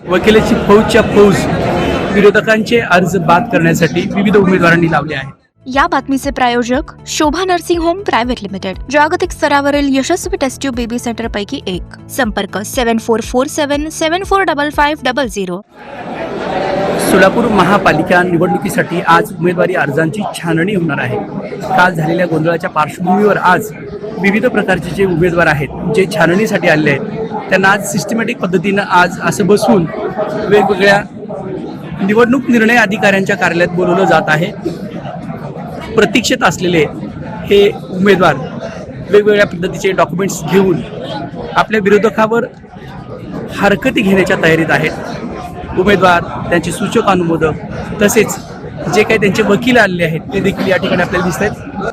वकिलाची फौजच्या फौज विरोधकांचे अर्ज बाद करण्यासाठी विविध उमेदवारांनी लावले आहेत. या बातमीचे प्रायोजक शोभा नर्सिंग होम प्रायव्हेट लिमिटेड, जागतिक स्तरावरील यशस्वी टेस्ट ट्यूब बेबी सेंटर पैकी एक. संपर्क 7447745500. सोलापूर महापालिका निवडणुकीसाठी आज उमेदवारी अर्जांची छाननी होणार आहे. काल झालेल्या गोंधळाच्या पार्श्वभूमीवर आज विविध प्रकारचे जे उमेदवार आहेत जे छाननीसाठी आलेले आहेत त्यांना आज सिस्टमॅटिक पद्धतीनं आज असं बसवून वेगवेगळ्या निवडणूक निर्णय अधिकाऱ्यांच्या कार्यालयात बोलवलं जात आहे. प्रतीक्षेत असलेले हे उमेदवार वेगवेगळ्या पद्धतीचे डॉक्युमेंट्स घेऊन आपल्या विरोधकावर हरकती घेण्याच्या तयारीत आहेत. उमेदवार, त्यांचे सूचक अनुमोदक तसेच जे काही त्यांचे वकील आलेले आहेत ते देखील या ठिकाणी आपल्याला दिसत आहेत.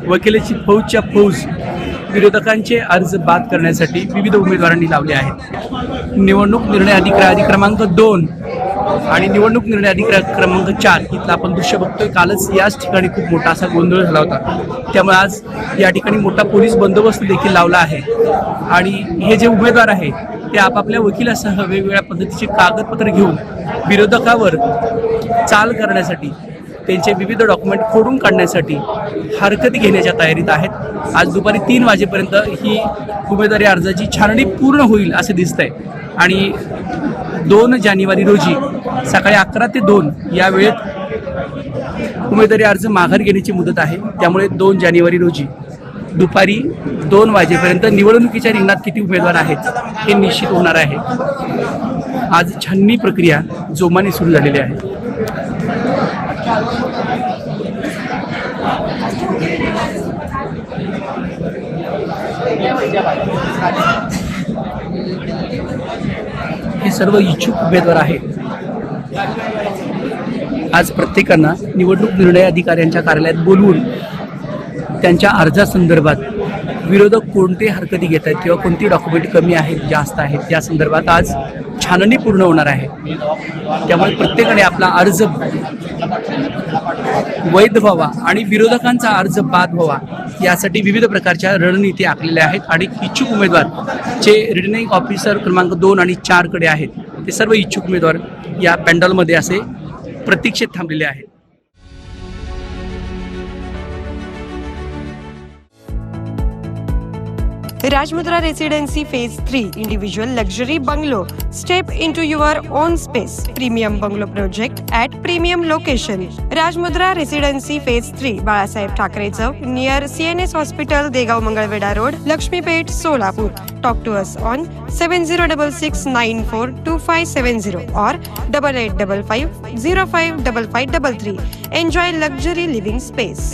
वकिलाची फौजच्या फौज विरोधकांचे अर्ज बाद करण्यासाठी विविध उमेदवारांनी लावले आहेत. निवडणूक निर्णय अधिकारी क्रमांक 2 आणि निवडणूक निर्णय अधिकारी क्रमांक 4 इथलं आपण दृश्य बघतोय. कालच याच ठिकाणी खूप मोठा असा गोंधळ झाला होता, त्यामुळे आज या ठिकाणी मोठा पोलीस बंदोबस्त देखील लावला आहे. आणि हे जे उमेदवार आहेत ते आपापल्या वकिलासह वेगवेगळ्या पद्धतीचे कागदपत्र घेऊन विरोधकावर चाल करण्यासाठी, त्यांचे विविध डॉक्युमेंट खोडून काढण्यासाठी हरकती घेण्याच्या तयारीत आहेत. आज दुपारी 3 वाजेपर्यंत ही उमेदवारी अर्जाची छाननी पूर्ण होईल असे दिसतंय. आणि 2 जानेवारी रोजी सकाळी 11 ते 2 या वेळेत उमेदवारी अर्ज माघार घेण्याची मुदत आहे. त्यामुळे 2 जानेवारी रोजी दुपारी 2 वाजेपर्यंत निवडणुकीच्या रिंगणात किती उमेदवार आहेत हे निश्चित होणार आहे. आज छाननी प्रक्रिया जोमाने सुरू झालेली आहे. हे सर्व इच्छुक उमेदवार आहेत. आज प्रत्येकांना निवडणूक निर्णय अधिकाऱ्यांच्या कार्यालयात बोलवून त्यांच्या अर्जासंदर्भात विरोधक कोणते हरकती घेत आहेत किंवा कोणती डॉक्युमेंट कमी आहेत, जास्त आहेत या संदर्भात आज छाननी पूर्ण होणार आहे. त्यामुळे प्रत्येकाने आपला अर्ज वैध व्हावा आणि विरोधकांचा अर्ज बाद व्हावा यासाठी विविध प्रकारच्या रणनीती आखलेल्या आहेत. आणि इच्छुक उमेदवार जे रिटर्निंग ऑफिसर क्रमांक 2 आणि 4 कडे आहेत ते सर्व इच्छुक उमेदवार या पॅन्डलमध्ये असे प्रतीक्षेत थांबलेले आहेत. Rajmudra Residency Phase 3 Individual Luxury Bungalow. Step into your own space. Premium Bungalow Project at Premium Location. Rajmudra Residency Phase 3 Balasaheb Thackeray चौक near CNS Hospital, Degaon Mangalvedha road, Laxmipeth, Solapur. Talk to us on 7066942570 or 8855055533. Enjoy luxury living space.